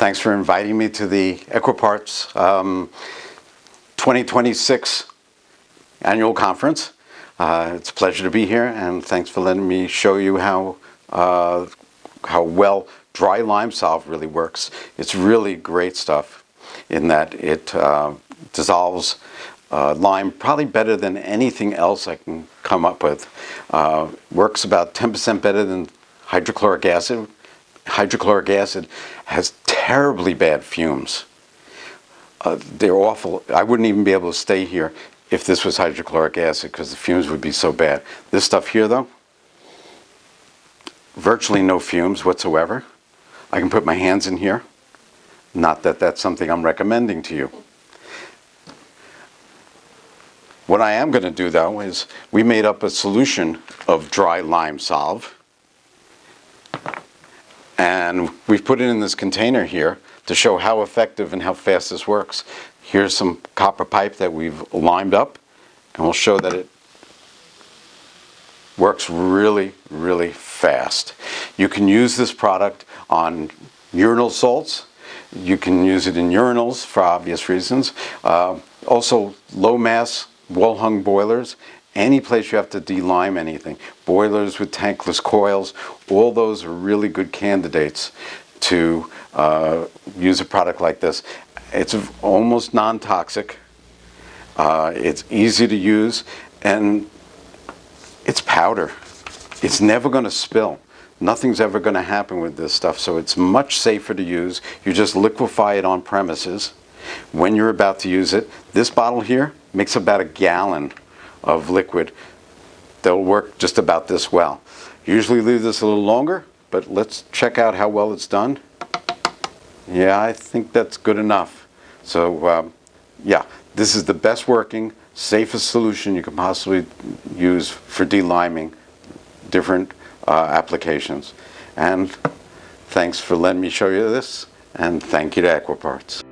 Thanks for inviting me to the Equiparts 2026 annual conference. It's a pleasure to be here, and thanks for letting me show you how well dry lime solve really works. It's really great stuff in that it dissolves lime probably better than anything else I can come up with. Works about 10% better than hydrochloric acid. Hydrochloric acid has terribly bad fumes. They're awful. I wouldn't even be able to stay here if this was hydrochloric acid because the fumes would be so bad. This stuff here, though, virtually no fumes whatsoever. I can put my hands in here. Not that that's something I'm recommending to you. What I am going to do, though, is we made up a solution of dry lime solve. And we've put it in this container here to show how effective and how fast this works. Here's some copper pipe that we've limed up, and we'll show that it works really, really fast. You can use this product on urinal salts. You can use it in urinals for obvious reasons. Also, low mass wall hung boilers. Any place you have to de-lime anything. Boilers with tankless coils, all those are really good candidates to use a product like this. It's almost non-toxic, it's easy to use, and it's powder. It's never going to spill. Nothing's ever going to happen with this stuff, so it's much safer to use. You just liquefy it on premises when you're about to use it. This bottle here makes about 1 gallon of liquid. They'll work just about this well. Usually leave this a little longer, but let's check out how well it's done. Yeah, I think that's good enough. So yeah, this is the best working, safest solution you can possibly use for de-liming different applications. And thanks for letting me show you this, and thank you to Equiparts.